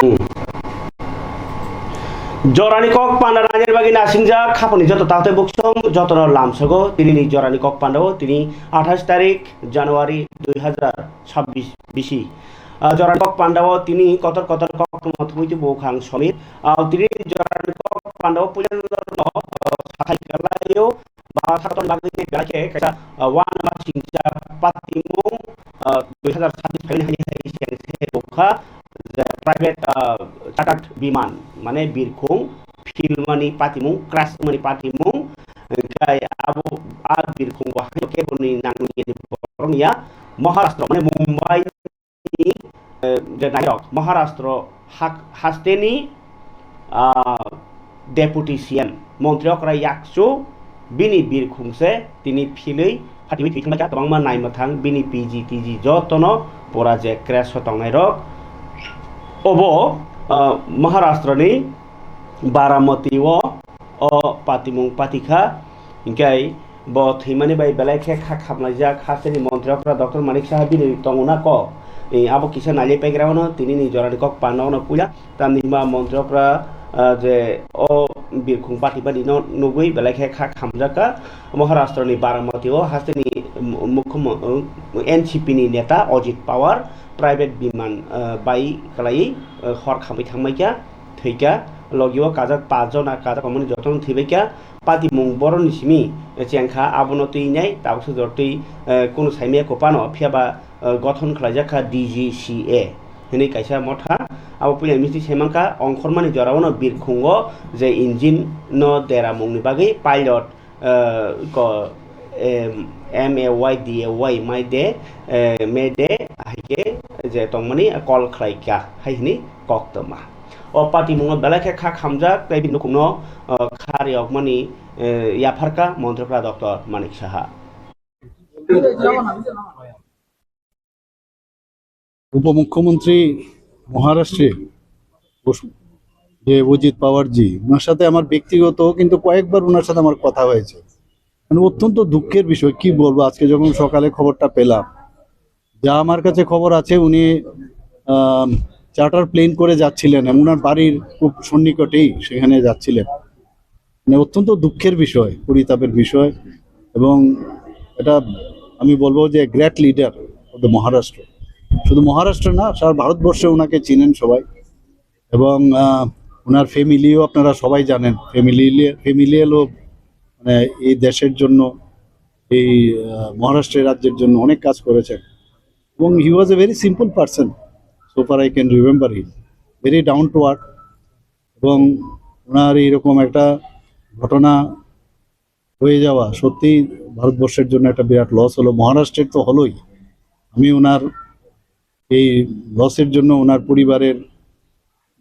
Jorani kok panda nanyar bagi nasinja kapani joto tahte buksong joto no lamsago tini jorani kok pandawo tini 28 তারিখ জানুয়ারি 2026 বিশি jorani kok pandawo tini kotor kok mothuiti bokhang somit tini jorani kok pandawo pujan no sakai kalayo bahasaton lagi belake kaisa wan masingja patimung 2026 kali hanya yang bokha private catat biman মানে বীরখুং ফিলমানি পাতিমুং ক্রাসমানি পাতিমুং গাই আবু আর বীরখুং বাহাই কেবনি নাংনি বরংয়া মহারাষ্ট্র মানে মুম্বাই যে নায়ক Maharashtra হাস্তেনি deputy CM মন্ত্রী অকরা ইয়াকসু বিনি বীরখুংসে তিনি ফিলই ফাটিমি ফিলমাকা তবাংমা নাইমথাং বিনি PG টিজি যতনো পরা যে ক্র্যাশ হতংনাই রক obo Maharashtra-ni Baramati wo o patimung patika ingkai bo thimani bai belai khe khamlaijak haseni montriokra Dr. Manik Sahabini tonguna ko abo kisa nali pegraono tini ni jorani kok panono puya tamni ma montriokra je o birkhung pati bani no nugui belai khe khamjaka Maharashtra-ni Baramati wo haseni NCP ni neta Ajit Pawar private biman bai kalai hor khamai thangmaika theikia logio kajak 5 jon ar kajak komoni joton thibeika pati mung boroni simi chengkha abonoti nai tabsu jortui kono saimia kopano phiaba গঠন খালাইজাখা DGCA hini kaisa motha abo puya misti semangka ongkhormani joraono birkhungo je engine no dera mungni bagi pilot ko MAYDAY maide mede haike je tongmani call khlaika haini koktama o pati mungo belake kha khamjak tai bin nukuno khariok mani yafarka montrokra Dr. Manik Saha উপমুখ্যমন্ত্রী মহারাষ্ট্রে যে অজিত পাওয়ারজি ওনার সাথে আমার ব্যক্তিগত কিন্তু কয়েকবার ওনার সাথে আমার কথা হয়েছে মানে অত্যন্ত দুঃখের বিষয় কি বলবো আজকে যখন সকালে খবরটা পেলাম যা আমার কাছে খবর আছে উনি চার্টার প্লেন করে যাচ্ছিলেন ওনার বাড়ির খুব সন্নিকটেই সেখানে যাচ্ছিলেন মানে অত্যন্ত দুঃখের বিষয় পরিতাপের বিষয় এবং এটা আমি বলবো যে great leader of the Maharashtra শুধু মহারাষ্ট্র না সারা ভারতবর্ষে ওনাকে চিনেন সবাই এবং ওনার ফ্যামিলিও আপনারা সবাই জানেন ফ্যামিলিয়ালও মানে এই দেশের জন্য এই মহারাষ্ট্রের রাজ্যের জন্য অনেক কাজ করেছেন এবং he was a very simple person so far I can remember him very down to earth এবং ওনার এইরকম একটা ঘটনা হয়ে যাওয়া সত্যি ভারতবর্ষের জন্য একটা বিরাট লস হলো মহারাষ্ট্রের তো হলোই আমি ওনার এই লসের জন্য ওনার পরিবারের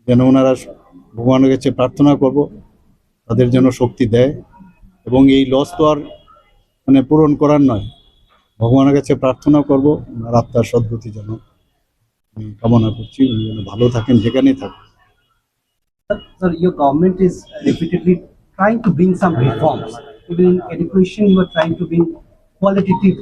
যেন ওনারা ভগবানের কাছে প্রার্থনা করব তাদের যেন শক্তি দেয় এবং এই লস তো আর মানে পূরণ করার নয় ভগবানের কাছে প্রার্থনা করব ওনার আত্মার সদ্গতি যেন আমি কামনা করছি উনি যেন ভালো থাকেন যেখানেই থাকেন Sir, your government is repeatedly trying to bring some reforms. Even in education, you are trying to bring qualitative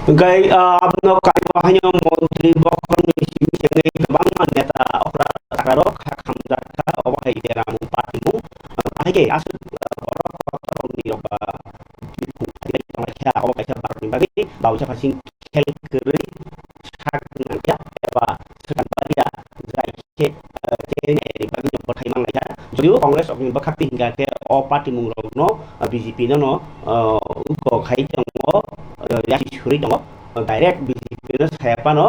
gai abno kai bahanyo montri bokon simi sengai kebang neta okra takaro khamjaka obahai deramu patimu bahike asu borok kotor ni roba diku ai tongkha obahai barni bagi baucha pasing khel keri sak nangya eba sekan baria jai ke tene bagi bothai manglaya যদিও Congress office বাখাতি হিংগাকে অ party মুংরনো BJP no ko khai tongo yaki suri tongo direct BJP no sayapano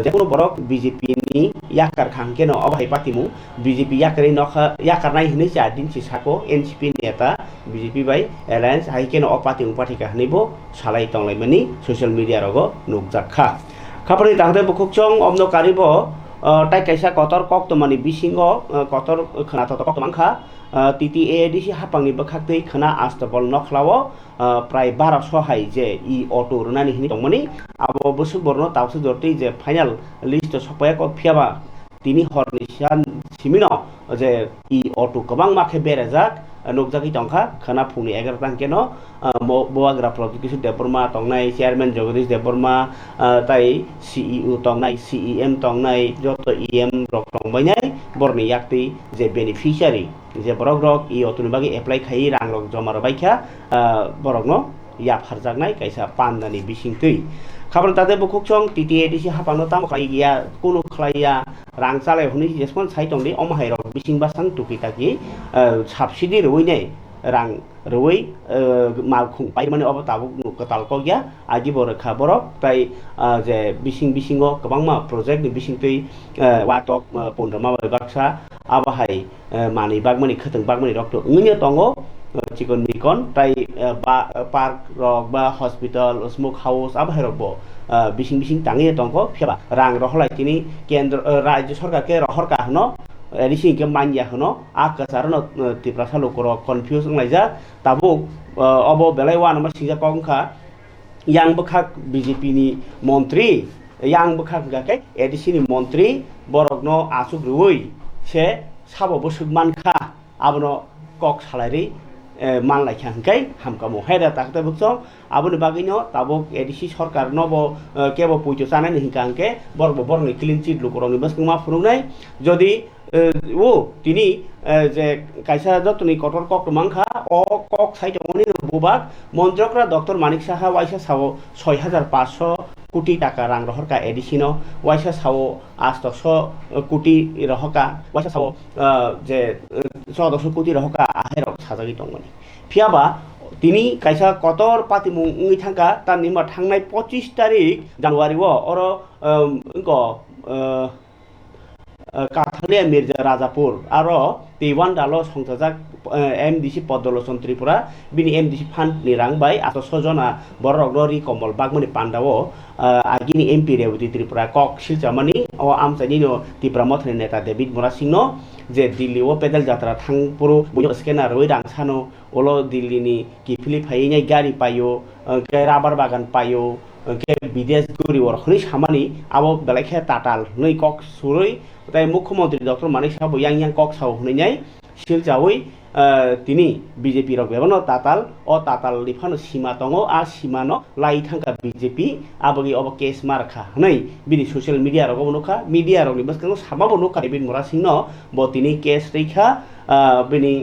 jekono borok BJP ni yakar khangke no obhai patimu BJP yakari no yakarnai hinai cha din sako NCP neta BJP bai alliance haike no opati upatika hnibo salai tonglai mani social media rogo nukjakha khapari tahde bukukchong omno karibo তাই কাইসা কতর কক্তমানি বিসিঙ্গ কতর খনা তত কক্তমানখা তিতি ADC হাপাংনি বখাktei khana astapol nokhlawo প্রায় 1200 high যে ই auto রনানি হিনি তংমানি আবো বসু বর্ণ তাওসু জরতি যে final list সপায়া ক ফিয়াবা তিনি হরনি সান সিমিনো যে ই অটো গোबां মাখে বেরেজাক নকজাকি তংখা খানা ফুনি 11 টাং কেন बोआग्रा प्रज्ञकिशोर देबबर्मा तंगनाय चेयारमैन जगदीश देबबर्मा ताई सीईओ तंगनाय सीईएम तंगनाय जत ईएम रक तंबायनाय बरनि याक्ति जे बेनिफिशियारि जे बरक रक इ अतुनि बागै एप्लाइ खाइ रां रक जमा रबायखा बरकनो या फारजागनाय कायसा पान्दानि बिसिंतै खाबर तादे बुखुकसं टीटीएडीसी हापानो ताम खाइया कुनु खलाइया रां चालाय हुनि जेसमन साइटंनि अमहाय रक बिसिं बासां टुकिटाकि साबसिडि रवैनाय रां रवै माखुं पाइमाने अब ताबुक कतालको गया आजि बरखा बरक ताई जे बिसिंगो गोबांमा प्रोजेक्ट बिसिंतै वाटक पन्द्रमा बाक्सा आबाहाय मानि बागमानि खतंग बागमानि रक्तो उंगिया तंगो चिकन मिकन ताई पार्क रक बा हॉस्पिटल स्मोक हाउस आबाहाय रकबो बिसिं तांगे तंगो फेबा रां रहलाइतिनि केन्द्र राज्य सरकार के रहरका हनो एडिसि के मान्या हनो आकासारनो तिप्रासा लोकर कन्फ्यूज लाइजा ताबो अब बेलाय वान नम्बर सिजा कंखा यांग बखाक बीजेपी नि मंत्री यांग बखाक गाके एडिसि नि मंत्री बरकनो आसुक रुई से साबो बसुक मानखा आबनो कक सालारि मान लाइखा हंकाय हामका मोहेदा ताकते बुकसो आबनि बागैनो ताबो एडिसि सरकार नबो केबो पुइतो जानाय हिंका हंके बरबो बरनि क्लीन चिट लुकरनि बसकमा फुरुंनाय जदि ও তিনি যে কাইসা যতনি কটর কক মাংখা অ কক সাইট মনি বুবাক মন্ত্রকরা ডক্টর মানিক সাহা ওয়াইসা সাও 6500 কোটি টাকা রাং রহরকা এডিসিনো ওয়াইসা সাও 800 কোটি রহকা ওয়াইসা সাও যে 1400 কোটি রহকা আহের সাজাগি দংমনি ফিয়াবা তিনি কাইসা কতর পাতিমুং উই থাকা তার নিমা থাংনাই 25 তারিখ জানুয়ারি অর काथालिया मिर्जा राजापुर आरो तेवान दालो संसाजाक एमडीसी पदलोचन त्रिपुरा बिनि एमडीसी फान्ड नि रां बाय 800 जना बरगरि कमल बागमनि पान्डावो आगिनि एमपी रेवती त्रिपुरा कक सिलचामानि ओ आमचानिनो त्रिपुरा मथनि नेता डेभिड मोरा सिंनो जे दिल्ली ओ पेदल यात्रा थांपुरु बुयो स्केनार रoi रां सानो ओलो दिल्लीनि किफिलि फायैनाय गारि पायो राबार बागान पायो के विदेश गुरि वरखनि सामानि आबो बेलायखे ताताल नै कक सुरै তাই মুখ্যমন্ত্রী ডক্টর মানিক সাহা ইয়াং কক সাহ হুনাই শিলচাওই তিনি বিজেপি রক বেবনো তাতাল ও তাতাল লিফানো সীমা দङ आ সীমানো লাই থাঙ্কা বিজেপি আবগি অব কেস মারখা হनै বিনি সোশ্যাল মিডিয়া রক অনুখা মিডিয়া রক নিবসকানো সাবাবো নুকা বিন মোরা সিংহ ব তিনি কেস রেখা বিনি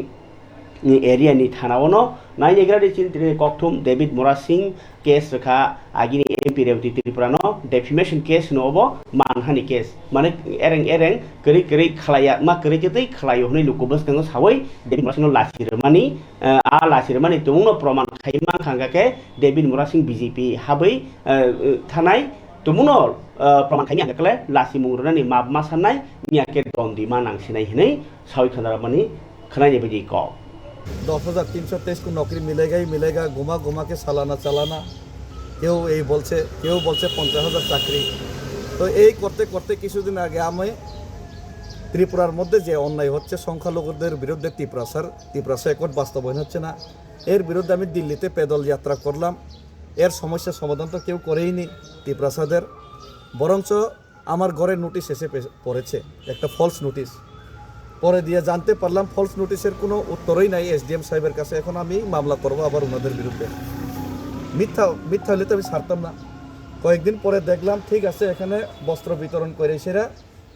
एरिया नि थानावनो नाइनेग्रादि चिन्त्रि कक्थुम डेभिड मोरा सिंह केस रखा आगिनि एमपी रेवती त्रिपुरानो डेफिमेशन केस नोबो मानहानि केस माने एरें करै खलाया मा करै जतै खलायो हनै लुकुबस गंग सावै डेभिड मोरा सिंह लासिरमानि आ लासिरमानि तुमुनो प्रमाण खाइमा खांगाके डेभिड मोरा सिंह बीजेपी हाबै थानाय तुमुनो प्रमाण खाइनि आंगकले लासि मुंरनानि माब मा साननाय नियाके दन्दि मा नांसिनाय हनै सावै खनारामानि खनायनि बायदि क 10,323 को नौकरी मिलेगा ही मिलेगा घुमा घुमा के सालाना चलाना क्यों यही बोलছে 50,000 চাকরি তো এই করতে করতে কিছুদিন আগে আমি ত্রিপুরার মধ্যে যে অন্যায় হচ্ছে সংখ্যালঘুদের বিরুদ্ধে ত্রিপুরা একট বাস্তবায়ন হচ্ছে না এর বিরুদ্ধে আমি দিল্লিতে পেদল যাত্রা করলাম এর সমস্যা সমাধান তো কেউ করেইনি ত্রিপুরাসাদের বরঞ্চ আমার ঘরে নোটিশ এসে পড়েছে একটা ফলস নোটিশ পরে দিয়ে জানতে পারলাম ফলস নোটিশের কোনো উত্তরই নাই এসডিএম সাহেবের কাছে এখন আমি মামলা করব আবার ওনাদের বিরুদ্ধে মিথ্যা হলে তো আমি ছাড়তাম না কয়েকদিন পরে দেখলাম ঠিক আছে এখানে বস্ত্র বিতরণ করে সেরা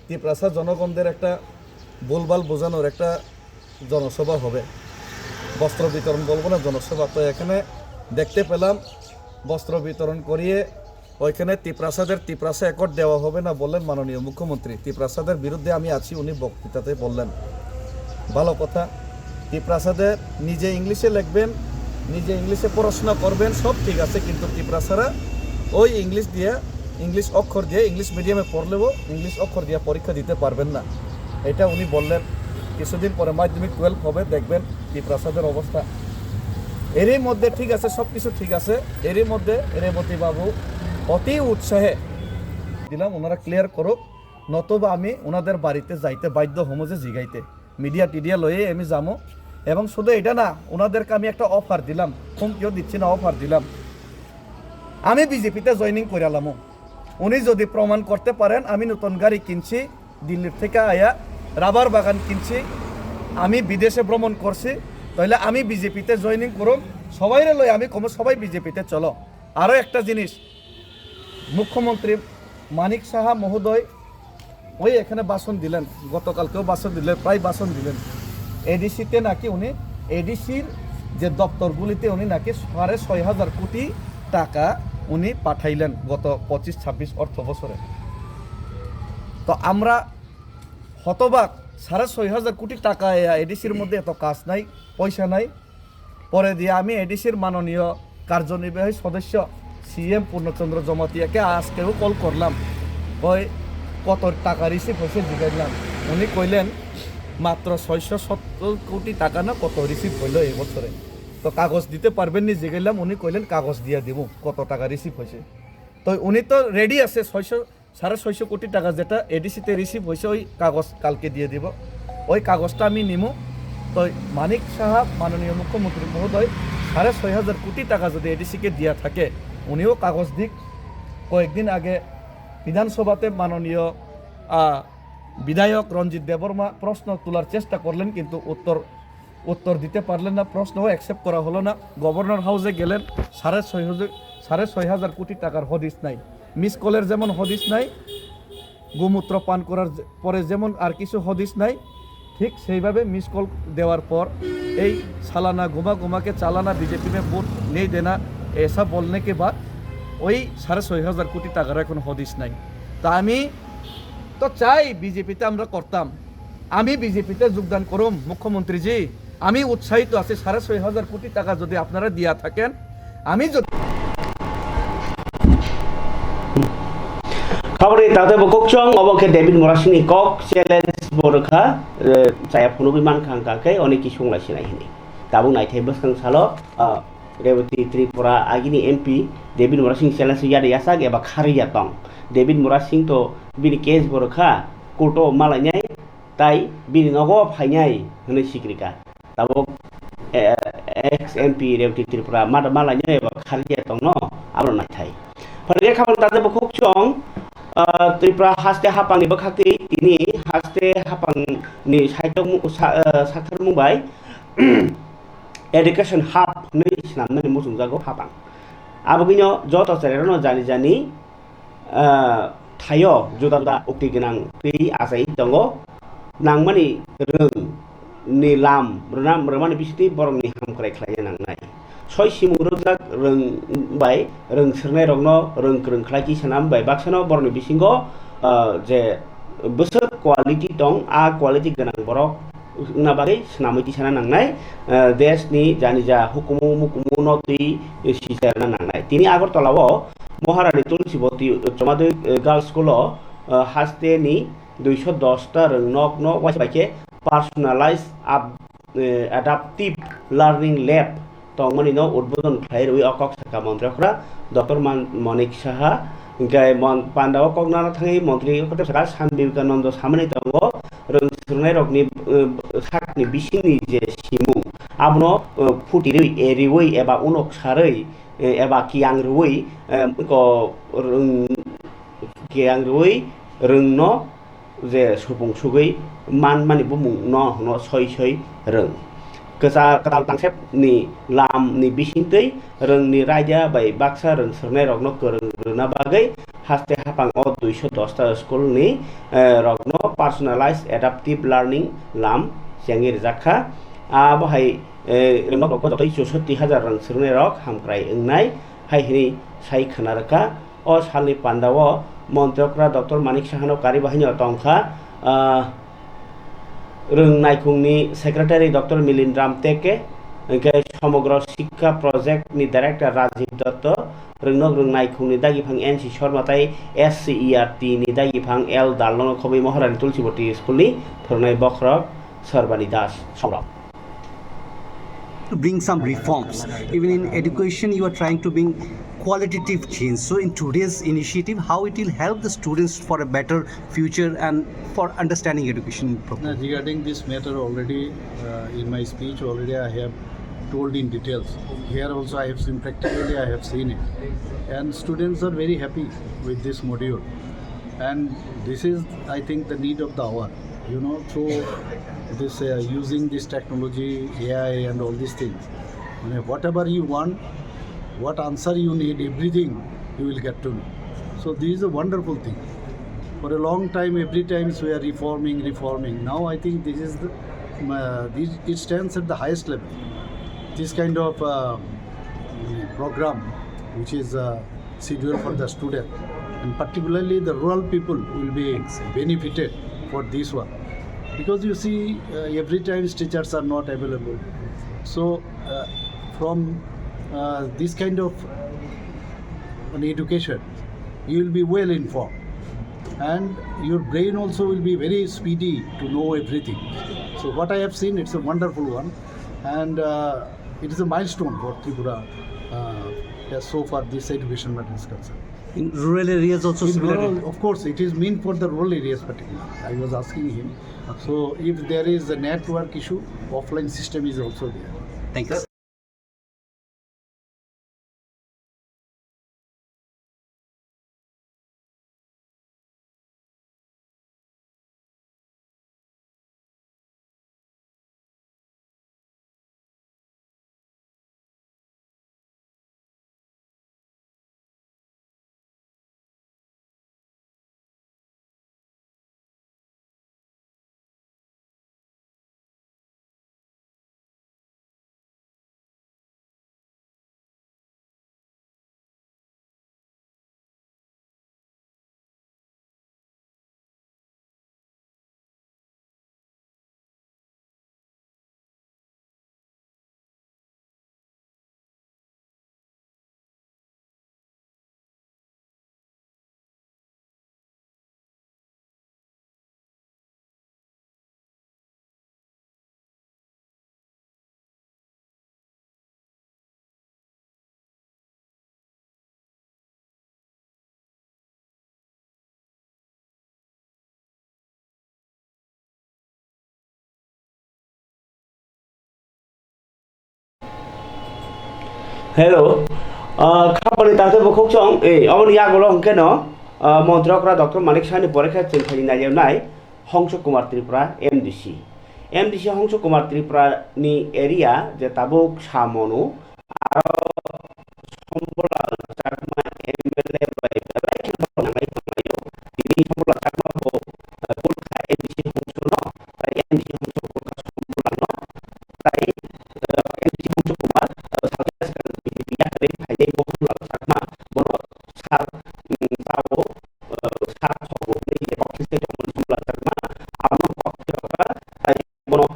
ত্রিপুরা জনগণদের একটা ভুলভাল বোঝানোর একটা জনসভা হবে বস্ত্র বিতরণ বলবো না জনসভা তো এখানে দেখতে পেলাম বস্ত্র বিতরণ করিয়ে ওইখানে ত্রিপুরা একট দেওয়া হবে না বললেন মাননীয় মুখ্যমন্ত্রী ত্রিপুরাসাদের বিরুদ্ধে আমি আছি উনি বক্তৃতাতে বললেন ভালো কথা ত্রিপুরাসাদের নিজে ইংলিশে লিখবেন নিজে ইংলিশে পড়াশোনা করবেন সব ঠিক আছে কিন্তু ত্রিপুরাসারা ওই ইংলিশ অক্ষর দিয়ে ইংলিশ মিডিয়ামে পড়লেও ইংলিশ অক্ষর দিয়ে পরীক্ষা দিতে পারবেন না এটা উনি বললেন কিছুদিন পরে মাধ্যমিক 12 হবে দেখবেন ত্রিপুরাসাদের অবস্থা এরই মধ্যে ঠিক আছে সব কিছু ঠিক আছে এরই মধ্যে রেবতী বাবু অতি উৎসাহে দিলাম ওনারা ক্লিয়ার করুক নতুবা আমি ওনাদের বাড়িতে যাইতে বাধ্য হমো যে জিগাইতে মিডিয়া টিডিয়া লয়ে আমি যাবো এবং শুধু এটা না ওনাদেরকে আমি একটা অফার দিলাম হুমকিও দিচ্ছি না অফার দিলাম আমি বিজেপিতে জয়েনিং করালাম উনি যদি প্রমাণ করতে পারেন আমি নতুন গাড়ি কিনছি দিল্লির থেকে আয়া রাবার বাগান কিনছি আমি বিদেশে ভ্রমণ করছি তাহলে আমি বিজেপিতে জয়েনিং করুম সবাইরে লই আমি কম সবাই বিজেপিতে চলো আরও একটা জিনিস মুখ্যমন্ত্রী মানিক সাহা মহোদয় ওই এখানে ভাষণ দিলেন গতকালকেও ভাষণ দিলেন প্রায় ভাষণ দিলেন এডিসিতে নাকি উনি এডিসির যে দপ্তরগুলিতে উনি নাকি 6,500 কোটি টাকা উনি পাঠাইলেন গত 25-26 অর্থ বছরে তো আমরা হতবাক 6,500 কোটি টাকা এডিসির মধ্যে এত কাজ নাই পয়সা নাই পরে দিয়ে আমি এডিসির মাননীয় কার্যনির্বাহী সদস্য সিএম পূর্ণচন্দ্র জমাতিয়াকে আজকেও কল করলাম ওই কত টাকা রিসিভ হয়েছে জিজ্ঞাসলাম উনি কইলেন মাত্র 670 কোটি টাকা না কত রিসিভ হইলো এই বছরে তো কাগজ দিতে পারবেন নি জিজ্ঞাসলাম উনি কইলেন কাগজ দিয়ে দিব কত টাকা রিসিভ হয়েছে তো উনি তো রেডি আছে 650 কোটি টাকা যেটা এডিসিতে রিসিভ হয়েছে ওই কাগজ কালকে দিয়ে দিব ওই কাগজটা আমি নিমু তো মানিক সাহা মাননীয় মুখ্যমন্ত্রী মহোদয় 6,500 কোটি টাকা যদি এডিসিকে দিয়া থাকে উনিও কাগজ দিক কয়েকদিন আগে বিধানসভাতে মাননীয় বিধায়ক রঞ্জিত দেববর্মা প্রশ্ন তোলার চেষ্টা করলেন কিন্তু উত্তর দিতে পারলেন না প্রশ্নও অ্যাকসেপ্ট করা হলো না গভর্নর হাউসে গেলেন 6,500 কোটি টাকার হদিস নাই মিস কলের যেমন হদিস নাই গোমূত্র পান করার পরে যেমন আর কিছু হদিস নাই ঠিক সেইভাবে মিস কল দেওয়ার পর এই सालाना घुमा के चालाना बीजेपी में वोट नहीं देना ऐसा बोलने के बाद ওই 6,500 কোটি টাকার এখন হদিস নাই তা আমি তো চাই বিজেপিতে আমরা করতাম আমি বিজেপিতে যোগদান করুম মুখ্যমন্ত্রীজি আমি উৎসাহিত আছি 6,500 কোটি টাকা যদি আপনারা দিয়া থাকেন আমি যদি খবরে তাতে বকচং অবকে ডেভিড মোরাসিনি কক চ্যালেঞ্জ বরখা চায়া ফনুবি মান খাংকাকে অনেক কিছু সংলাসিনাই হিনি দাবুং নাইথাই বসখাং সালো रेवती त्रिपुरा आगिनी एमपी डेभिड मोरासिंह चैलेंज याद यासाग एबा खारिया तंग डेभिड मोरासिंह तो बिनि केस बरखा कोर्टो मालायनाय ताई बिनि नगो फायनाय हनै सिक्रिका ताबो एक्स एमपी रेवती त्रिपुरा मालायनाय एबा खारिया तंग न आब्र नायथाय फरे खाबन ताजे बखुक चंग त्रिपुरा हास्ते हापांनि बखाक्ति तिनि हास्ते हापांनि साइटक साथार मुंबाय एडुकेशन हाब नै सिनामनानै मुसुं जागौ हाबां आबगिनो जत सेरेनो जानि जानि थायो जुदा जुदा उक्ति गोनां बै आसाय दङ नांमानि रों नि लाम रमानि बिसिति बरंनि हामख्राय ख्लाय नांनाय सय सिमु रोजाक रोंबाय रोंसोरनाय रंनो रोंख्रों ख्लायखि सानाम बाय बाक्सानो बरंनि बिसिंगो जे बोसोर क्वालिटी दं आ क्वालिटी गोनां बरक नाबागै स्नामैति साना नांनाय देशनि जानिजा हुकुमु मुकुमु नति सिसारना नांनाय तिनि आगरतलाव महारानी तुलसीवती उच्च माध्यमिक गार्लस स्कुल हास्तेनि 210 टा रोंनक न वाइबाके पार्सोनालाइज एडाप्टिभ लार्निं लैब तंगमनि न उद्बोधन खायरुइ अकक साखा मन्त्रीफ्रा डॉक्टर मानिक साहा गाय पान्डाव कगनाना थाङै मन्त्री कते साखा सान विवेकानन्द सामनै दङ रोंसोरनाय रगनि साकनि बिसिनि जे सिमु आबनो फुटिरै एरिवै एबा उनक सारै एबा कियांगरुवै कियांगरुवै रोंनो जे सुबुं सुगै मानि बुमुं न सय सय रों गोजा कदाल तांसेबनि लामनि बिसिंतै रोंनि रायजा बाय बाक्सा रोंसोरनाय रगनो गोरोंना बागै हास्ते हापां 210 टा स्कुलनि रगनो पार्सोनालाइज एडाप्टिभ लार्निं लाम जेंगिर जाखा आ बाहाय रोंनो गतै 64,000 रोंसोरनाय रग हामख्राय ओंनाय हायहिनि साय खोनारका अ सालनि पान्डाव मन्त्रिफ्रा डॉक्टर मानिक साहानो कार्यबाहिनी तंखा रोंनायखुंनि secretary doctor Milind Ramteke Samagra Shiksha project नि डायरेक्टर राजीव दत्त रोंनायखुंनि दागिफां एनसी शर्माताई एससीईआरटी नि दागिफां एल दालन खबै महारानी तुलसीवती स्कुलनि फोरोंनाय बख्रक सरबानी दास संग्राम to bring some reforms. Even in education, you are trying to bring qualitative change. So in today's initiative, how it will help the students for a better future and for understanding education properly? Regarding this matter already, in my speech already I have told in details. Here also I have seen, practically I have seen it. And students are very happy with this module. And this is, I think, the need of the hour. You know, through this using this technology, AI and all these things. Whatever you want, what answer you need, everything you will get to know. So this is a wonderful thing. For a long time, every time we are reforming. Now I think this is it stands at the highest level. This kind of program, which is scheduled for the student, and particularly the rural people will be benefited for this one, because you see every time teachers are not available. So from this kind of education, you will be well informed, and your brain also will be very speedy to know everything. So what I have seen, it's a wonderful one, and it is a milestone for Tripura so far this education matter is concerned. In rural areas also In similarly? rural, of course, it is meant for the rural areas particularly. I was asking him. So if there is a network issue, offline system is also there. Thank you. Hello. Kapani tate bokok chong awon ya golo hongke no Montreokra Dr. Manik Sani Porekha Chinthani Nayo Nai Hongsho Kumar Tripura MDC Hongsho Kumar Tripura ni area je tabuk samono aro sombola chakma MLA bai belai khen ngai pamayo ini sombola chakma bo kolkha MDC hongsho no tai MDC hongsho kolkha sombola no tai MDC hongsho Kumar ya kare phai bokhula chakma bono sar tabo sar khobo ni office to sombola chakma amno kokka tai bono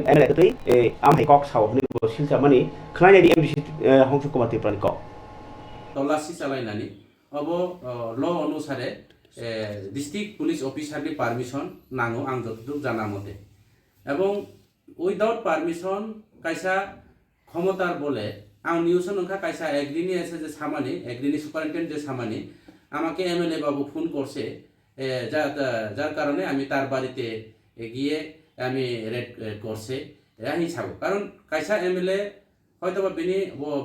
MLA tui amhai kok saw ni bo silsa mani khnai di MDC hongsho Kumar Tripura ni kok तलाशी चालायनानै अब ल अनुसारे district police अफिसारनि permission नांगौ आं जतदूर जाना मते এবং without permission কাইসা ক্ষমতার বলে আং নিউজ নখা কাইসা এগ্রিনি আছে যে সামানি এগ্রিনি সুপারিনটেন্ডেন্ট যে সামানি আমাকে এমএলএ বাবু ফোন করছে যার কারণে আমি তার বাড়িতে গিয়ে আমি রেড করছে হিসাব কারণ কাইসা এমএলএ হয়তোবা বিনি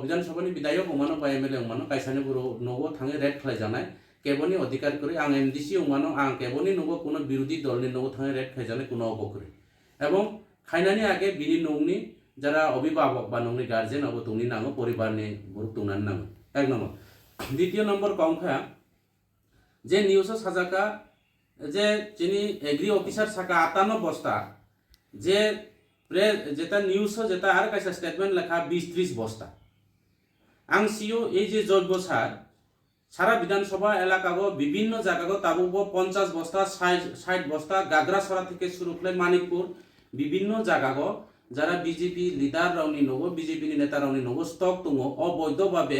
বিধানসভাनि বিধায়ক उमानो बा एमएलए उमानो कायसानि गुरु नगो थाङै रेड खालायजानाय केबनि अधिकार करि आं एमडीसी उमानो आं केबनि नगो कोनो बिरोधी दलनि नगो थाङै रेड खालायजानाय कोनो अबकरि এবং খাইনাनि आगे बिनि नंनि যারা অভিভাবক বা নংনি গার্জেন অব তুনি নাঙো পরিবারनि গ্রুপ তুনাनि नाङो এক নম্বর দ্বিতীয় নম্বর কংখা যে নিউজ সাজাকা যে যিনি এগ্রি অফিসার সাকা 58 বস্তা যে যেটা নিউজ যেটা আর কাইসা স্টেটমেন্ট লেখা 20-30 বস্তা আং সিও এই যে জৈব সার সারা বিধানসভা এলাকাগো বিভিন্ন জায়গাগো তাবুবো 50 বস্তা 60 বস্তা গাগরাছড়া থেকে শুরু করে মানিকপুর বিভিন্ন জায়গাগো যারা বিজেপি লিডার রাউনি নগো বিজেপি নেতা রাউনি নগো স্টক দङो অবৈধভাবে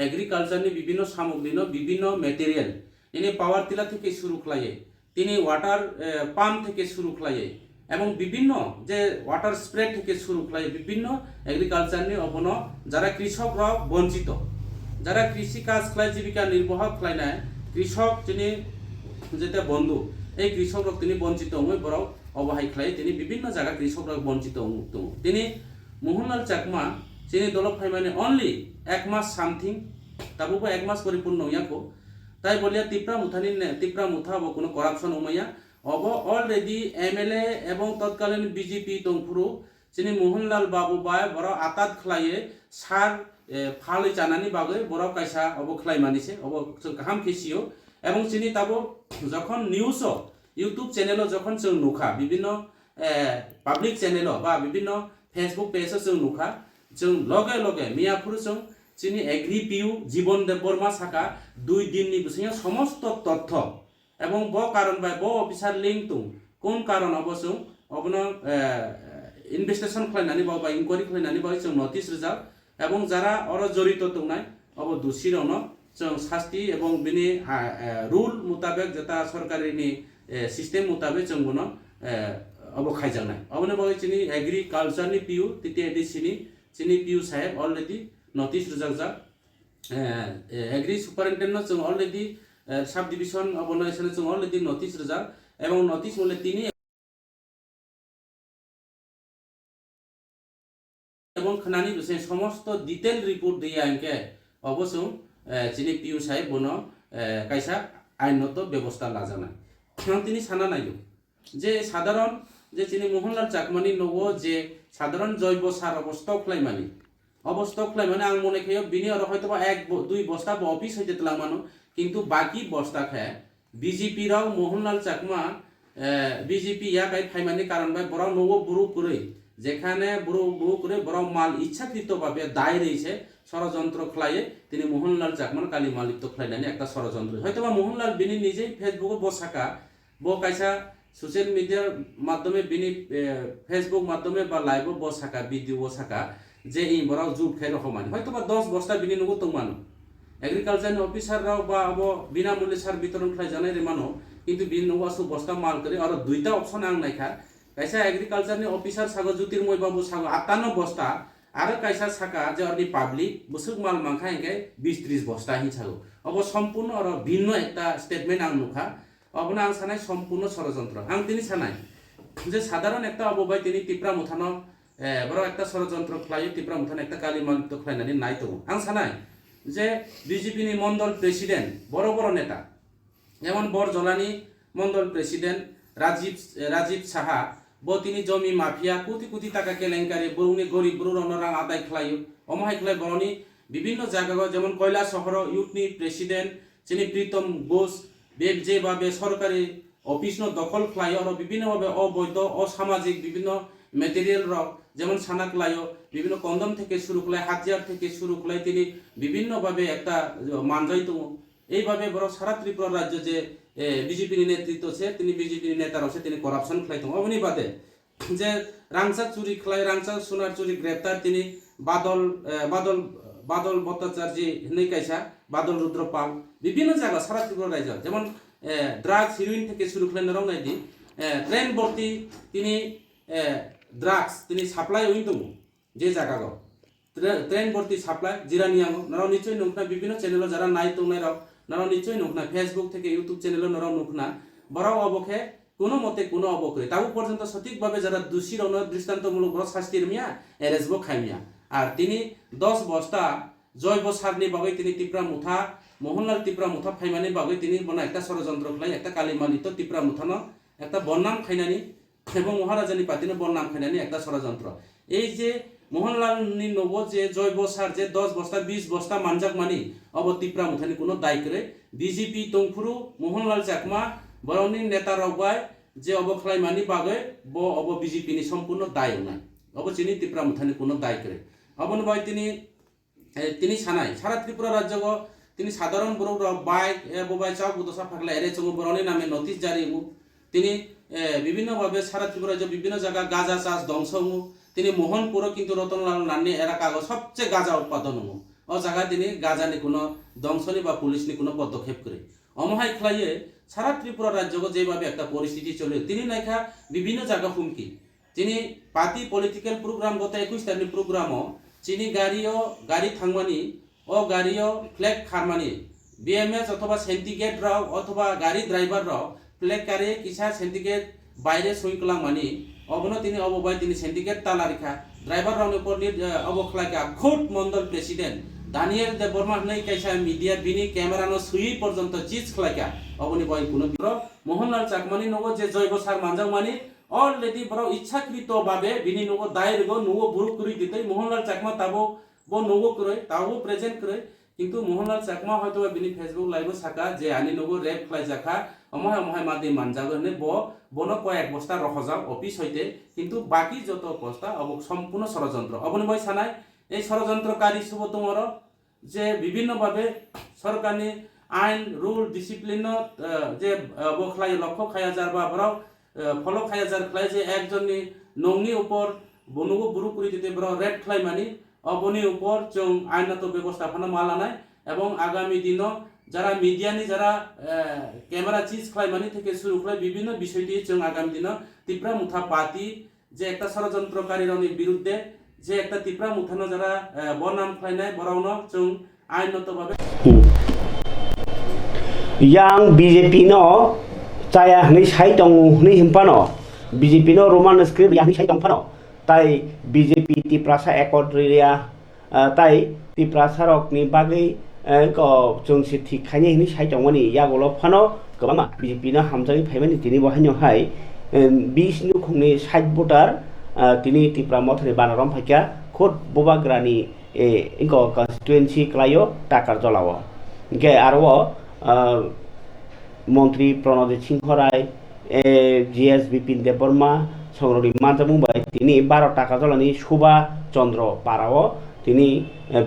এগ্রিকালচারনি বিভিন্ন সামগ্রীনো বিভিন্ন ম্যাটেরিয়াল ইনি পাওয়ার টিলা থেকে শুরু খালায়ে তিনি ওয়াটার পাম্প থেকে শুরু খালায়ে এবং বিভিন্ন যে ওয়াটার স্প্রে থেকে শুরু করে বিভিন্ন এগ্রিকালচার নিয়ে অবন যারা কৃষকরাও বঞ্চিত, যারা কৃষিকাজ খায় জীবিকা নির্বাহ খায় না কৃষক যিনি যেটা বন্ধু এই কৃষকরা তিনি বঞ্চিত বড় অবহাই খায় তিনি বিভিন্ন জায়গা কৃষকরা বঞ্চিত মুক্ত তিনি মোহনলাল চাকমা তিনি দলক ফাইমানে অনলি 1 মাস সামথিং তাবুবো 1 মাস পরিপূর্ণ ইয়াকো তাই বলিয়া তিপ্রা মুথা অব কোনো করাপশন উমাইয়া অব অলরেডি এমএলএ এবং তৎকালীন বিজেপি দংফুরু যিনি মোহনলাল বাবু বাই বড় আতাত খাইয়ে সার ফাল জানানি বাগে বড় কাইসা অব খাই মানিছে অব কাহাম খেসিও এবং তিনি তাবো যখন নিউজ ইউটিউব চ্যানেল যখন जों नुखा বিভিন্ন পাবলিক চ্যানেল বা বিভিন্ন ফেসবুক পেজ जों नुखा जों লগে লগে মিয়াপুর जों যিনি এগ্রি পিউ জীবন দেব বর্মা সাকা 2 দিননি বিষয়ে সমস্ত তথ্য এবং ব কারণ বাই ব অফিসার লিঙ্ক তুম কোন কারণ অবশ্য অবন ইনভেস্টিগেশন খাইনানি বা ইনকোয়ারি খাইনানি বা जों নোটিস রিজাল্ট এবং যারা অর জড়িত দংনাই অব দোষীরন जों শাস্তি এবং বিনি রুল মোতাবেক যেটা সরকারিনি সিস্টেম মোতাবেক जों বন অব খাইজানাই অবনে বাই চিনি এগ্রিকালচারনি পিউ তিতে এডিসিনি চিনি পিউ সাহেব অলরেডি নোটিস রিজাল্ট যা এগ্রি সুপারিনটেন্ডেন্ট जों অলরেডি সাব ডিভিশন অবন এসনে जों অলরেডি নোটিস রিজাল্ট এবং নোটিস বলে তিনি এবং খানানি বিষয়ে সমস্ত ডিটেল রিপোর্ট দিয়ে আঙ্কে অবশ্য চিনি পিউ সাহেব বন কাইসা আইনত ব্যবস্থা লাজানায় তিনি সানা নাইলো যে সাধারণ যে চিনি মোহনলাল চাকমানি নব যে সাধারণ জৈব সার অবস্থক খাইমানি অবস্থক খাইমানি আং মনে খেয়ে বিনি আর হয়তো 1-2 বস্তা বা অফিস হইতে তলা মানো কিন্তু বাকি বস্তা খায় বিজেপি রাও মোহনলাল চাকমা বিজেপি ইয়া গাই খাইমানি কারণ বাই বড় নব বুড়ো করে যেখানে বুড়ো করে বড় মাল ইচ্ছাকৃতভাবে দায় রয়েছে ষড়যন্ত্র খাইয়ে তিনি মোহনলাল চাকমান কালী মালিক খাইনানি একটা ষড়যন্ত্র হয়তো বা মোহনলাল বিনি নিজেই ফেসবুকে বসাকা কাইসা সোশ্যাল মিডিয়ার মাধ্যমে বিনি ফেসবুক মাধ্যমে বা লাইভ বসাকা ভিডিও বসাকা যে এই বড় জুট খাই রকমানি হয়তো বা 10 বস্তা বিনি নগো তোমানো এগ্রিকালচার অফিসাররাও বা আব বিনামূল্যে সার বিতরণ খাই জানাই রে মানো কিন্তু বিনি নগো আসু বস্তা মাল করে আর 2টা অপশন আং নাইখা কাইসা এগ্রিকালচারনি অফিসার সাগো জ্যোতির্ময় বাবু সাগো 58 বস্তা আর কাইসা সাকা যে অর্নি পাবলিক বসুক মাল মাংখা এঙ্গে 20-30 বস্তা হি ছাগো অব সম্পূর্ণ আর ভিন্ন একটা স্টেটমেন্ট আং নুখা অবনা আং সানাই সম্পূর্ণ ষড়যন্ত্র আং তিনি সানাই যে সাধারণ একটা অববাই তিনি তিপ্রা মুথানো বড় একটা ষড়যন্ত্র খাইয়ে তিপ্রা মুথানো একটা কালী মালিক খাইনানি নাই তো আং সানাই যে বিজেপি নি মন্ডল প্রেসিডেন্ট বড় বড় নেতা যেমন বরজলানি মন্ডল প্রেসিডেন্ট রাজীব সাহা তিনি জমি মাফিয়া কোটি কোটি টাকা কেলেঙ্কারি বরুনি গরিব বড় রাং আদায় খাইও অমহাই খাই বরনি বিভিন্ন জায়গা যেমন কয়লা শহর ইউথনি প্রেসিডেন্ট যিনি প্রীতম ঘোষ যেভাবে সরকারি অফিস দখল খাই আর বিভিন্নভাবে অবৈধ অসামাজিক বিভিন্ন মেটেরিয়াল রক যেমন সানা খাইও বিভিন্ন কন্দম থেকে শুরু করে হাতিয়ার থেকে শুরু করে তিনি বিভিন্নভাবে একটা মানজাইত এইভাবে বড় সারা ত্রিপুরা রাজ্য যে বিজেপির নেতৃত্ব আছে তিনি বিজেপির নেতার আছে তিনি করাপশন খাইতো অবনি বাদে যে রাংচা চুরি খাই রাংচা সোনার চুরি গ্রেপ্তার তিনি বাদল ভট্টাচার্য নেই কাইসা বাদল রুদ্রপাল বিভিন্ন জায়গা সারা ত্রিপুরা রাজ্য যেমন ড্রাগস হিরোইন থেকে শুরু করে নরম নাইদি ট্রেন ভর্তি তিনি ড্রাগস তিনি সাপ্লাই হইন দমু যে জায়গা ট্রেন ভর্তি সাপ্লাই জিরানিয়াঙ্গ নর নিশ্চয় নুকনা বিভিন্ন চ্যানেল যারা নাই তো নাই নর নিশ্চয় নুকনা ফেসবুক থেকে ইউটিউব চ্যানেল নর নুকনা বড় অবখে কোনো মতে কোনো অবকরে তাও পর্যন্ত সঠিকভাবে যারা দোষীর দৃষ্টান্তমূলক শাস্তির মিয়া এরেজবো খাইমিয়া আর তিনি 10 বস্তা জৈব সারনি বাবু তিনি তিপ্রা মুথা মোহনলাল তিপ্রা মুথা ফাইমানি বাবু তিনি বনা একটা ষড়যন্ত্র খাই একটা কালিমালিত তিপ্রা মুথানো একটা বন্নাম খাইনানি এবং মহারাজানি পাতিনো বন্নাম খাইনানি একটা ষড়যন্ত্র এই যে মোহনলাল নি নব যে জৈব সার যে 10 বস্তা 20 বস্তা মানজাক মানি অব তিপ্রা মুথানি কোনো দায় করে বিজেপি তংফুরু মোহনলাল চাকমা বরনি নেতা রবাই যে অবখলাই মানি বাগে অব বিজেপি নি সম্পূর্ণ দায় নাই অব চিনি তিপ্রা মুথানি কোনো দায় করে অবন বাই তিনি সানাই সারা ত্রিপুরা রাজ্য তিনি সাধারণ বড় বাইক বোবাই চাও বুদশা ফাকলা এরে চঙ্গু বরনি নামে নোটিশ জারি তিনি বিভিন্নভাবে সারা ত্রিপুরা রাজ্য বিভিন্ন জায়গা গাঁজা চাষ ধ্বংস তিনি মোহনপুর কিন্তু রতনলাল নান্নি এলাকা সবচেয়ে গাঁজা উৎপাদন ও জায়গায় তিনি গাঁজা নি কোনো ধ্বংসনি বা পুলিশ নি কোনো পদক্ষেপ করে অমহাই খাইয়ে সারা ত্রিপুরা রাজ্য যেভাবে একটা পরিস্থিতি চলে তিনি নাইখা বিভিন্ন জায়গা হুমকি তিনি পার্টি পলিটিক্যাল প্রোগ্রাম গত 21 তারিখ প্রোগ্রামও চিনি গাড়ি থাংমানি ও গাড়িও ফ্ল্যাগ খারমানি বিএমএস অথবা সিন্ডিকেট রাও অথবা গাড়ি ড্রাইভার রাও ফ্ল্যাগ কারে কিসা সিন্ডিকেট বাইরে সইকলাং মানি অবনো তিনি অববাই তিনি সিন্ডিকেট তালারিখা ড্রাইভার রাউন উপর অবখলাইকা খোদ মন্ডল প্রেসিডেন্ট দানিয়েল দেববর্মা নাই কাইসা মিডিয়া বিনি ক্যামেরা নো সুই পর্যন্ত চিজ খলাইকা অবনি বই কোনো মোহনলাল চাকমানি নগো যে জৈব সার মানজাও মানি অলরেডি বড় ইচ্ছাকৃত ভাবে বিনি নগো দায়ের গো নগো বুরুক করি দিতে মোহনলাল চাকমা তাবো বো নগো করে তাবো প্রেজেন্ট করে কিন্তু মোহনলাল চাকমা হয়তো বিনি ফেসবুক লাইভে সাকা যে আনি নগো রেপ খাই জাখা অমহায় মাদি মানজাগো নে বনো কয়েক বস্তা রহজাও অফিস হইতে কিন্তু বাকি যত বস্তা সম্পূর্ণ ষড়যন্ত্র অবনি বই সানাই এই ষড়যন্ত্রকারী শুভ তোমার যে বিভিন্নভাবে সরকারি আইন রুল ডিসিপ্লিন যে বখলাই লক্ষ্য খায়া যার বা বড় ফলো খায়া যার খাই যে একজননি নংনি উপর বনুগো বুরু করে দিতে বড় রেড খাই মানি অবনি উপর চং আইনত ব্যবস্থাপনা মালানায় এবং আগামী দিনও যারা মিডিয়ানি যারা ক্যামেরা চিজ খাই মানি থেকে শুরু করে বিভিন্ন বিষয়টি চং আগামী দিনও ত্রিপুরা মুঠা পার্টি যে একটা ষড়যন্ত্রকারীর বিরুদ্ধে যে একটা ত্রিপুরা মুঠানো যারা বনাম খাইনায় বরাউনো চং আইনতভাবে yang BJP no caya ni sai tong ni himpano BJP no Roman script yang ni sai tong pano tai BJP ti prasa ekodria tai ti prasa rok ni bagai ko chung si thi khani ni sai tong ni ya golo phano gobama BJP no hamjani phaimani tini bohanyo hai 20 nu khungni 60 voter tini ti pramothre banaram phakya khod bobagrani inko constituency klayo takar jolawo ge arwo মন্ত্রী প্রণজিৎ সিংহ রায় GS Bipin Debbarma সংরক্ষী Manza Mumbai তিনি 12 টাকা জলানি শোভা চন্দ্র পারাও তিনি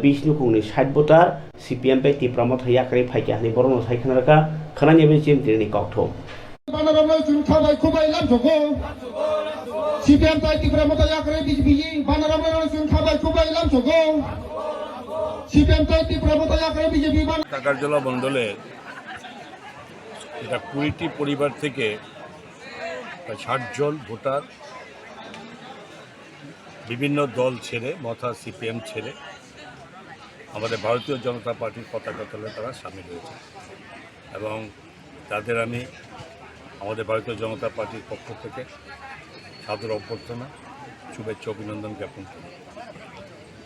বিষ্ণুকুংনি 60 voter CPM pay ত্রিপ্রামত হইয়াকারি ফাইকানি বরণ সাইখানারকা খানানি বেচিম তিনি কক্ঠ বানারামে जों थाबाय खुबाय लामसखौ CPM pay ত্রিপ্রামত হইয়াকারি BJP বানারামে जों थाबाय खुबाय लामसखौ সিপিএম পে ত্রিপ্রামত হইয়াকারি বিজেপি কাকারজলা মণ্ডলে এটা 20টি পরিবার থেকে 60 জন ভোটার বিভিন্ন দল ছেড়ে মথা সিপিএম ছেড়ে আমাদের ভারতীয় জনতা পার্টির পতাকা তলে তারা সামিল হয়েছে এবং তাদের আমি আমাদের ভারতীয় জনতা পার্টির পক্ষ থেকে সাদর অভ্যর্থনা শুভেচ্ছা অভিনন্দন জ্ঞাপন করি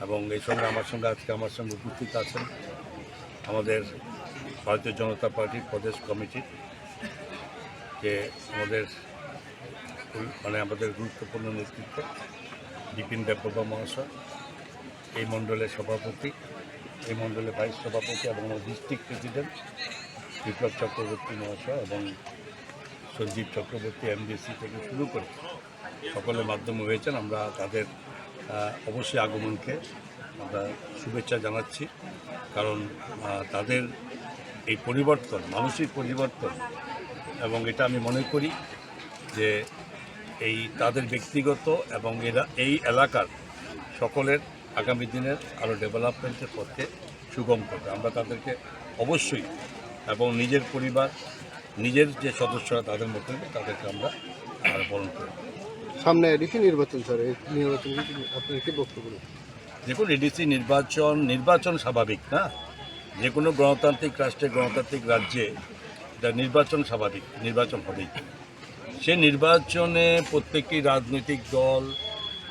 এবং এই সঙ্গে আজকে আমার সঙ্গে উপস্থিত আছেন আমাদের ভারতীয় জনতা পার্টির প্রদেশ কমিটি যে আমাদের গুরুত্বপূর্ণ নেতৃত্ব বিপিন দেববর্মা মহাশয় এই মণ্ডলের সভাপতি এই মণ্ডলের ভাইস সভাপতি এবং ডিস্ট্রিক্ট প্রেসিডেন্ট বিপ্লব চক্রবর্তী মহাশয় এবং সঞ্জীব চক্রবর্তী এমডিসি থেকে শুরু করে সকলের মাধ্যমে হয়েছেন আমরা তাদের অবশ্যই আগমনকে আমরা শুভেচ্ছা জানাচ্ছি কারণ তাদের এই পরিবর্তন মানসিক পরিবর্তন এবং এটা আমি মনে করি যে এই তাদের ব্যক্তিগত এবং এরা এই এলাকার সকলের আগামী দিনের আরও ডেভেলপমেন্টের পথে সুগম করবে আমরা তাদেরকে অবশ্যই এবং নিজের পরিবার নিজের যে সদস্যরা তাদের মধ্যে তাদেরকে আমরা পালন করব সামনে এডিসি নির্বাচন স্যার এই নির্বাচন আপনার কি বক্তব্য? দেখুন এডিসি নির্বাচন স্বাভাবিক না যে কোনো গণতান্ত্রিক রাষ্ট্রে গণতান্ত্রিক রাজ্যে এটা নির্বাচন স্বাভাবিক নির্বাচন হবেই সে নির্বাচনে প্রত্যেকটি রাজনৈতিক দল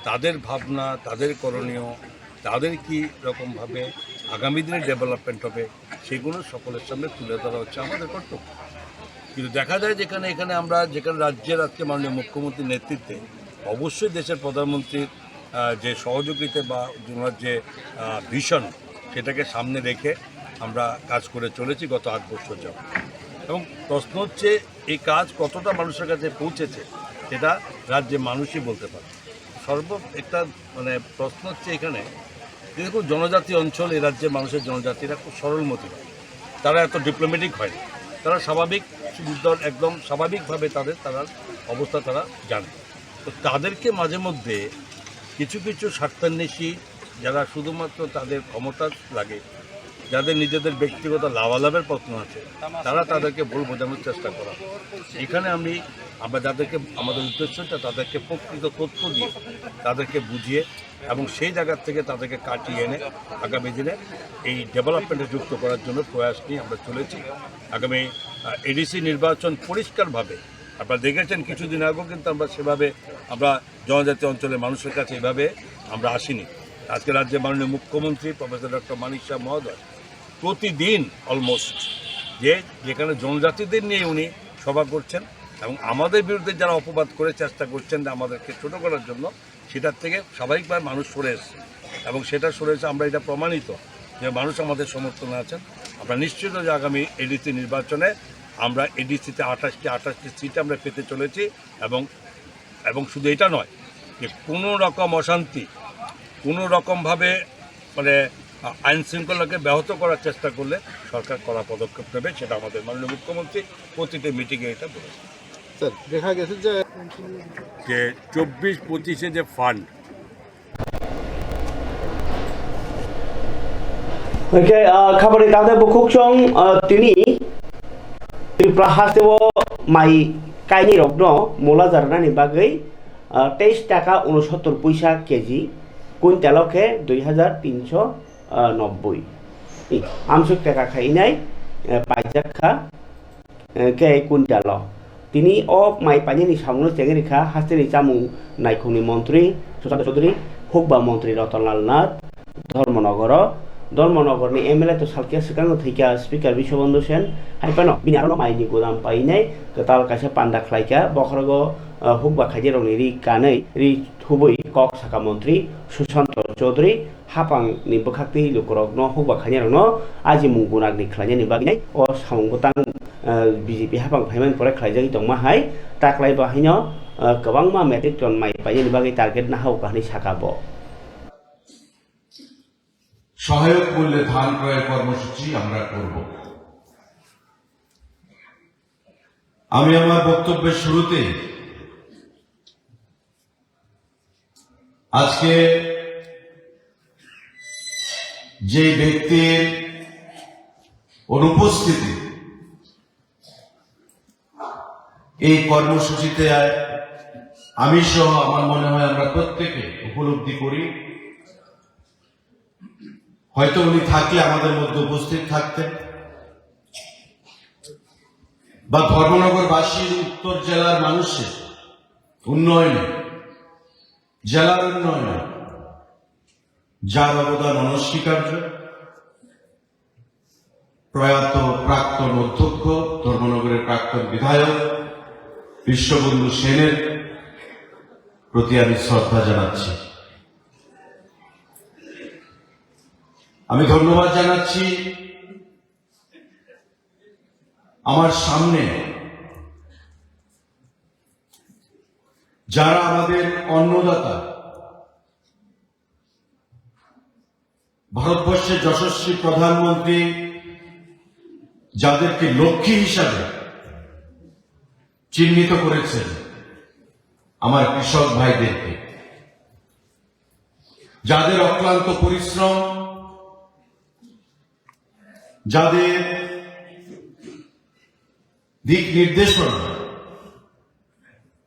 তাদের ভাবনা তাদের করণীয় তাদের কী রকমভাবে আগামী দিনে ডেভেলপমেন্ট হবে সেগুলো সকলের সামনে তুলে ধরা হচ্ছে আমাদের কর্তব্য কিন্তু দেখা যায় এখানে আমরা যেখানে রাজ্যের আজকে মাননীয় মুখ্যমন্ত্রীর নেতৃত্বে অবশ্যই দেশের প্রধানমন্ত্রীর যে সহযোগিতা বা ওনার যে ভিশন সেটাকে সামনে রেখে আমরা কাজ করে চলেছি গত 8 বছর যাব এবং প্রশ্ন হচ্ছে এই কাজ কতটা মানুষের কাছে পৌঁছেছে সেটা রাজ্যের মানুষই বলতে পারে একটা প্রশ্ন হচ্ছে এখানে দেখুন জনজাতি অঞ্চল এই রাজ্যের মানুষের জনজাতিরা খুব সরলমতি হয় তারা এত ডিপ্লোম্যাটিক হয় তারা স্বাভাবিক একদম স্বাভাবিকভাবে তারা অবস্থা তারা জানে তো তাদেরকে মাঝে মধ্যে কিছু স্বার্থান্বেষী যারা শুধুমাত্র তাদের ক্ষমতা লাগে যাদের নিজেদের ব্যক্তিগত লাভালাভের প্রশ্ন আছে তারা তাদেরকে ভুল বোঝানোর চেষ্টা করা। এখানে আমরা যাদেরকে আমাদের উদ্দেশ্যটা তাদেরকে প্রকৃত তথ্য দিয়ে তাদেরকে বুঝিয়ে এবং সেই জায়গা থেকে তাদেরকে কাটিয়ে এনে আগামী দিনে এই ডেভেলপমেন্টে যুক্ত করার জন্য প্রয়াস নিয়ে আমরা চলেছি। আগামী এডিসি নির্বাচন পরিষ্কারভাবে আপনারা দেখেছেন, কিছুদিন আগেও কিন্তু আমরা সেভাবে আমরা জনজাতি অঞ্চলের মানুষের কাছে এভাবে আমরা আসিনি। আজকে রাজ্যের মাননীয় মুখ্যমন্ত্রী প্রফেসর ডক্টর মানিক শাহ মহোদয় প্রতিদিন অলমোস্ট যেখানে জনজাতিদের নিয়ে উনি সভা করছেন এবং আমাদের বিরুদ্ধে যারা অপবাদ করে চেষ্টা করছেন আমাদেরকে ছোট করার জন্য, সেটার থেকে স্বাভাবিকভাবে মানুষ সরে এসেছে এবং সেটা সরে এসে আমরা এটা প্রমাণিত যে মানুষ আমাদের সমর্থনে আছেন। আমরা নিশ্চিত যে আগামী এডিসি নির্বাচনে আমরা এডিসিতে 28টি সিট আমরা পেতে চলেছি এবং শুধু এটা নয় যে কোনো রকম অশান্তি, কোনো রকমভাবে মানে আইন শৃঙ্খলাকে ব্যাহত করার চেষ্টা করলে সরকার কড়া পদক্ষেপ নেবে, সেটা আমাদের মাননীয় মুখ্যমন্ত্রী প্রতিটি মিটিংয়ে এটা বলেছে। স্যার দেখা গেছে যে 24-25 যে fund Oke, kabar di tahun bukukcong tini Triprahas tewo mai kaini rokno mola jarna ni bagai 23 টাকা 69 পয়সা কেজি কুইন্টালকে 2390 আমসুক টাকা খাই নাই পাইজাক খা কে কুইন্টাল তিনি অ মাই পানিনি সামনে চেঙ্গেরিখা হাস্তেনি চামু নাইখুনি মন্ত্রী সুশান্ত চৌধুরী হুকবা মন্ত্রী রতনলাল নাথ ধর্মনগरनि एमएलए तो सालकिया सिगांग थैका स्पिकार विश्वबंधु सेन हाइपानो बिनि आरो माइनि गोदाम पाइनाय गताल कासे पान्दा खलाइका बखरगो हुकबा खाइजेरनि रि कानै रि थुबै कक साका मन्त्री सुशाন্ত चौधुरी हापां नि बखाक्ति लुकरगनो हुकबा खाइजेरनो आजि मुंगुनागनि खलाइनि बागिनाय अ सामुंगतां बीजेपी हापां फाइमान परे खलाइजागि दंमा हाय ताक्लाइ बाहाइनो गोबांमा मेट्रिक टन माइ पाइनि बागै टार्गेट ना हाउकानि साकाबो সহায়ক মূল্যে ধান ক্রয়ের কর্মসূচি আমরা করব। আমি আমার বক্তব্যের শুরুতে আজকে যে ব্যক্তির অনুপস্থিতি এই কর্মসূচিতে আমি সহ আমার মনে হয় আমরা প্রত্যেকে উপলব্ধি করি, হয়তো উনি থাকলে আমাদের মধ্যে উপস্থিত থাকতেন বা ধর্মনগরবাসীর উত্তর জেলার মানুষের উন্নয়নে, জেলার উন্নয়নে যার অবদান অনস্বীকার্য, প্রয়াত প্রাক্তন অধ্যক্ষ, ধর্মনগরের প্রাক্তন বিধায়ক বিশ্ববন্ধু সেনের প্রতি আমি শ্রদ্ধা জানাচ্ছি। আমি ধন্যবাদ জানাচ্ছি আমার সামনে যারা আমাদের অন্নদাতা, ভারতবর্ষের যশস্বী প্রধানমন্ত্রী যাদেরকে লক্ষ্মী হিসাবে চিহ্নিত করেছেন, আমার কৃষক ভাইদেরকে, যাদের অক্লান্ত পরিশ্রম, যাদের দিক নির্দেশনা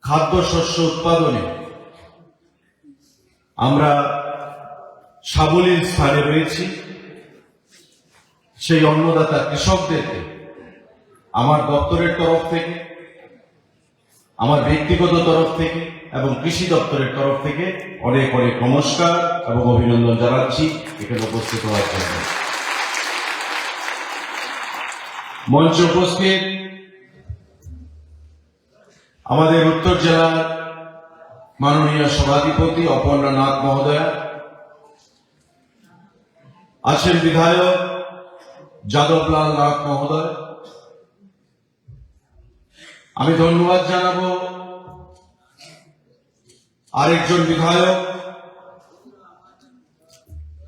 খাদ্যশস্য উৎপাদনে আমরা সাবলীল স্থানে রয়েছি, সেই অন্নদাতা কৃষকদেরকে আমার দপ্তরের তরফ থেকে, আমার ব্যক্তিগত তরফ থেকে এবং কৃষি দপ্তরের তরফ থেকে অনেক অনেক নমস্কার এবং অভিনন্দন জানাচ্ছি এখানে উপস্থিত হওয়ার জন্য। মঞ্চে উপস্থিত আমাদের উত্তর জেলার মাননীয় সভাধিপতি অপর্ণা নাথ মহোদয়া, আছেন বিধায়ক যাদবলাল নাথ মহোদয়। আমি ধন্যবাদ জানাবো আরেকজন বিধায়ক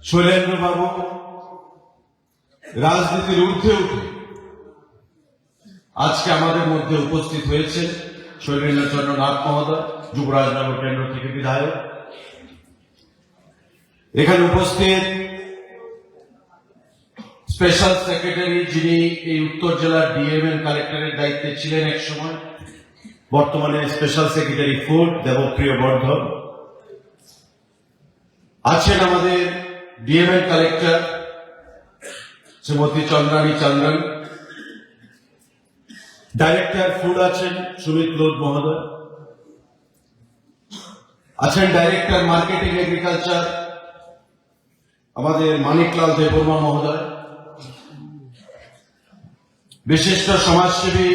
শৈলেন্দ্র বাবু, রাজনীতির ঊর্ধ্বে উঠে আজকে আমাদের মধ্যে উপস্থিত হয়েছে শৈলেন্দ্রচন্দ্র নাথ মহোদয়, যুবরাজনগর কেন্দ্র থেকে বিধায়ক। এখানে উপস্থিত স্পেশাল সেক্রেটারি যিনি এই উত্তর জেলার ডিএমএন কালেক্টরের দায়িত্বে ছিলেন এক সময়, বর্তমানে স্পেশাল সেক্রেটারি ফুড দেবপ্রিয় বর্ধন আছেন। আমাদের DMN collector Shrimati Chandrani Chandran, director food আছেন সুমিত লোধ মহোদয়, আছেন ডাইরেক্টর মার্কেটিং এগ্রিকালচার আমাদের মানিকলাল দেববর্মা মহোদয়, বিশিষ্ট সমাজসেবী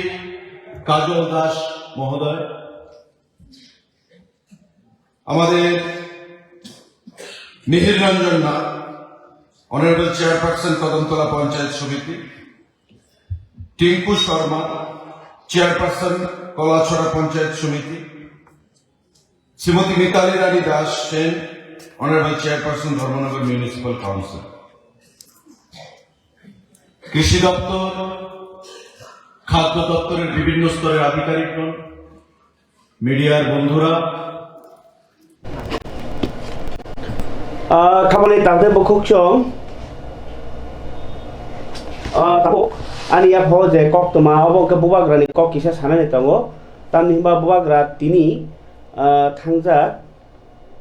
কাজল দাস মহোদয়, আমাদের Mihir Ranjan Nath, honourable chairperson Kadamtala Panchayat Samiti, Tinku Sharma, chairperson Kalachhara Panchayat Samiti, Shrimati Mitali Rani Das Sen, honourable chairperson Dharmanagar municipal council, কৃষি দপ্তর, খাদ্য দপ্তরের বিভিন্ন স্তরের আধিকারিকগণ, মিডিয়ার বন্ধুরা, খামানি তাতে বকুকচং তাবো ani ya ho je kok to ma abo ke bubagra ni kok kisa sanane tango tamni ba bubagra tini thangja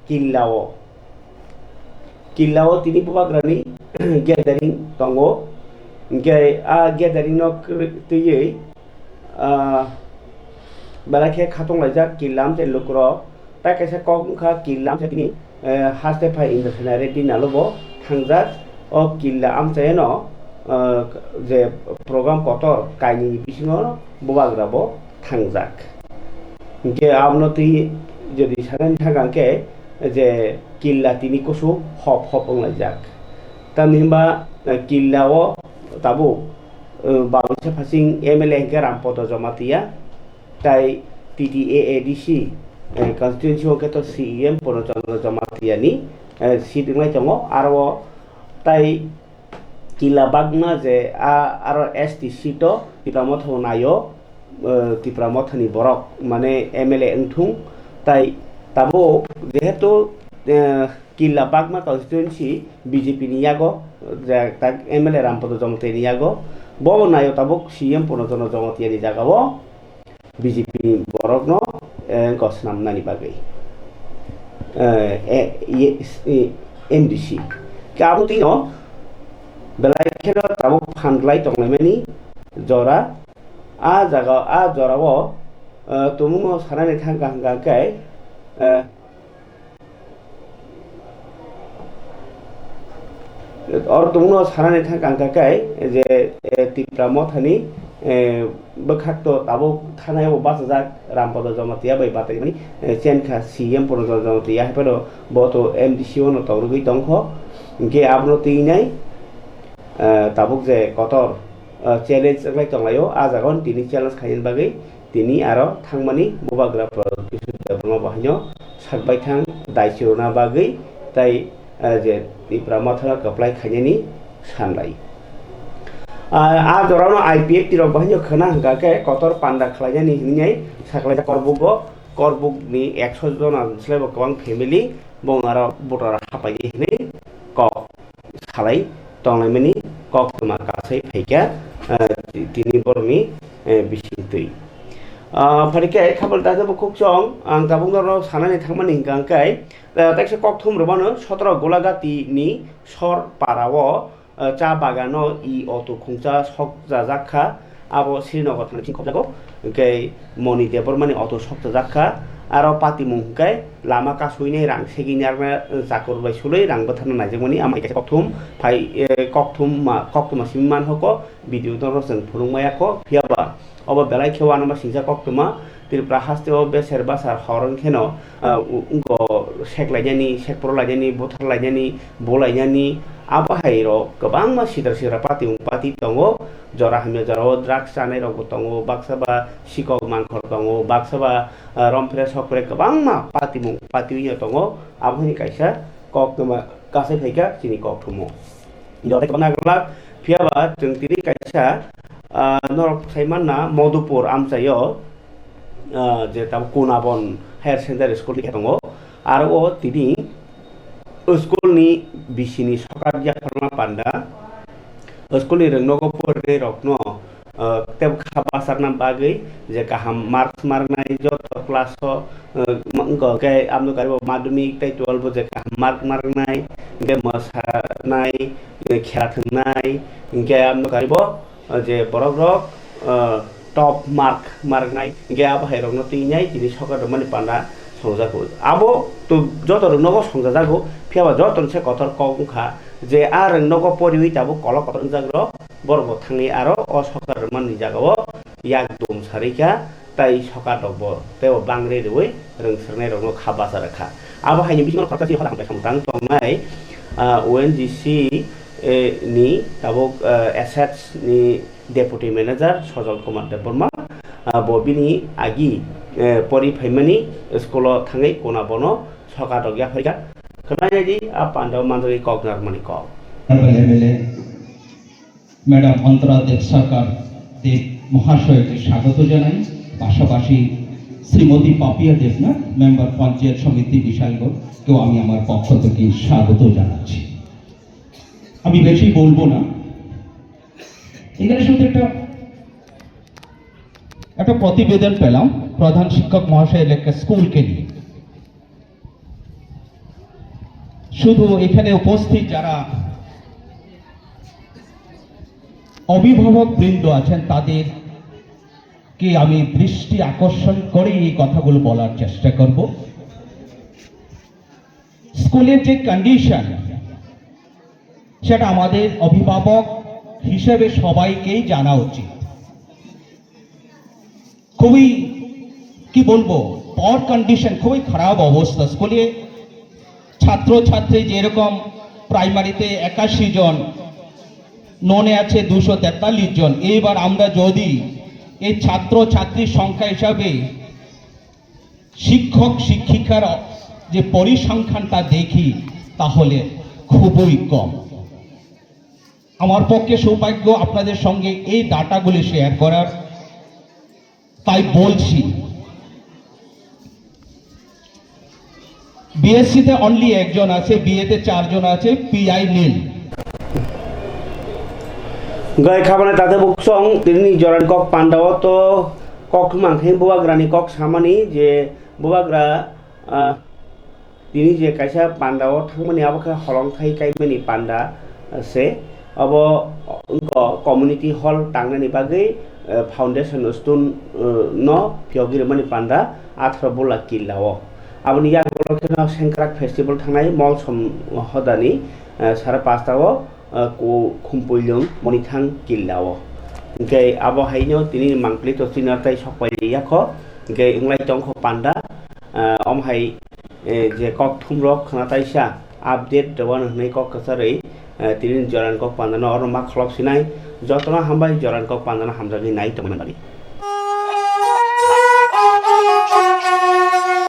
killao tini bubagra ni gathering tango ge gathering no tuye balakhe khatong laja killam te lokro ta kaisa kok kha killam se tini haste phai international dinalobo thangja o killa amse no যে programme কতর কাইনি বিসিঙর বুবাগ্রাবো থাংজাক গে আমনতি যদি সাধারণ থাকাকে যে কিল্লা তিনি কসু hop hop যাক তামহিমবা কিল্লাও তাবো Bangladesh passing MLA কে রামপদ জমাতিয়া তাই টিটিএএডিসি constituency হকে তো সিএম পূর্ণচন্দ্র জমাতিয়ানি সিদিংলাই দङ आरो তাই Kila bagna je aro ST sito tipramot honayo tipramot hani borok mane MLA engthung tai tabo jehetu kila bagma constituency BJP ni yago tak MLA Rampodo Jomote ni yago bo nayo tabok CM Purnojono Jomote ni jagabo BJP borok no gosnam nani bagai MDC kamu tino belai kena tabu handlai tonglemeni jora a jaga a jora wo tumu sarane thangka hangka kai or tumu sarane thangka hangka kai je tipramo thani bekhak to tabu thanai bo basajak Rampodo Jomatia bai batai mani chenkha CM Purnojono Jomatia hepedo bo to MDC no tawrugui tongkho ge abno tinai tabuk je kotor challenge lai tonglayo ajagon tini challenge khayen bagai tini aro thangmani bubagra kisu development bahanyo sakbai thang daisirona bagai tai je tiprama thara kaplai khanyani sanlai a jorano IPF tiro bahanyo khana hangka ke kotor panda khlaijani hinai saklai korbuk ni 100 jon anslai bokang family bongara botara hapai hinai ko khalai tonglaimani kok tuma kasai phaika tini borni bisitui pharike khabal da jabo kokchong ang tabung doro sanani thangmani hingkai taikse kok thum robano 17 golagati ni sor parao cha bagano I auto khungcha sokja jakha abo Srinagar thani khobjago ke moni debormani auto sokja jakha aro pati mungkai lama kasuine rang seginarna jakur bai sulai rang bathana najemoni amai kaisa koktuma simman hoko video doro jeng phurungmaya ko phiaba oba belai khewa nama singsa koktuma tirpra hasteo beser basar horon kheno unko seklaijani sekprolaijani botharlaijani bolaijani abahairo gobang ma sidar pati tongo jora hamya jora drugs janai rog tongo baksaba sikok mangkhor tongo baksaba rompre sokre gobang ma pati yo tongo abhani kaisa koktuma kasai phaika chini koktumo jora kobana gala phiaba jeng tiri kaisa norok saimanna Modupur amsayo je tam Kunabon higher secondary school ni tongo aro tini school ni bisini sokar ja pharma panda स्कुलनि रोंनोखौ फोरोंनाय रखनो तेब खाबा सारना बागै जे गाहाम marks मारनाय जत class के आमनो गारिबो माध्यमिक ताइ 12 जे गाहाम मार्क मारनाय के मोसानाय खेला थंनाय के आमनो गारिबो जे बरक टप मार्क मारनाय के आबाहाय रखनो तिनाय दिनै सकाद माने पाना संजाखौ आबो तो जत रोंनोखौ संजाजागौ फेवा जत से कथर कखा जे आ रोंनोखौ परिवि ताबो कल कथर जाग्रो बरबो थांनि आरो असकार माननि जागाव याक दम सारिका ताइ सका दब तेव बांग्रे रवै रोंसरनाय रंनो खाबासा रखा आबो हायनि बिथिङाव खातासि हलांबाय खामतां तंनाय ओएनजीसी नि ताबो एसेट्स नि डेपुटी मैनेजर सजल कुमार देबबर्मा बबिनि आगि परिफायमानि स्कुल थाङै कोना बनो सका दग्या फैगा खोनायदि आ पांडव मानदरि कगनार मानि क ম্যাডাম অন্তরা দেব সরকার দেব মহাশয়কে স্বাগত জানাই, পাশাপাশি শ্রীমতী পাপিয়া দেবনাথ মেম্বার পঞ্চায়েত সমিতি বিশালগড়কেও আমি আমার পক্ষ থেকে স্বাগত জানাচ্ছি। আমি বেশি বলবো না, এখানে শুধু একটা প্রতিবেদন পেলাম প্রধান শিক্ষক মহাশয়ের একটা স্কুলকে নিয়ে। শুধু এখানে উপস্থিত যারা অভিভাবক বৃন্দ আছেন তাদেরকে আমি দৃষ্টি আকর্ষণ করে এই কথাগুলো বলার চেষ্টা করব। স্কুলের যে কন্ডিশন সেটা আমাদের অভিভাবক হিসেবে সবাইকেই জানা উচিত। খুবই কি বলবো, পর কন্ডিশন, খুবই খারাপ অবস্থা। স্কুলে ছাত্রছাত্রী যেরকম প্রাইমারিতে 81 জন, ননে আছে 243 জন, এইবার আমরা যদি এই ছাত্রছাত্রীর সংখ্যা হিসাবে শিক্ষক শিক্ষিকার যে পরিসংখ্যানটা দেখি তাহলে খুবই কম। আমার পক্ষে সৌভাগ্য আপনাদের সঙ্গে এই ডাটাগুলি শেয়ার করার, তাই বলছি বিএসসিতে অনলি 1 জন আছে, বিএতে 4 জন আছে, পিআই নীল। गय खाबाने ताते बुकसं तिनि जरानि कक पांडाव तो कक मांखे बुवाग्रानि कक सामानि जे बुवाग्रा तिनि जे कायसा पांडाव थांमानि आबोखा हलंथाइ कायमानि पांडा से अब कम्युनिटी हल टांगनानि बागै फाउंडेशन स्टोन न पियगिरमानि पांडा 18 बोला किल्लाव आबनि या बोलखना सेंक्राक फेस्टिवल थांनाय मल सम हदानि सारा पास्ताव को खुम्पुइलं मनिथां किल्लाव ओंके आबो हायनो तिनि मांक्लि तसिनारताय सकपाइयाख ओंके इंलाय तंख पांडा अमहाय जे कक थुमरक खनातायसा आपडेट दवान हनै कक कसारै तिनि जरान कक पांडानो अरमा खलबसिनाय जतना हामबाय जरान कक पांडानो हामजागै नाय तमनारि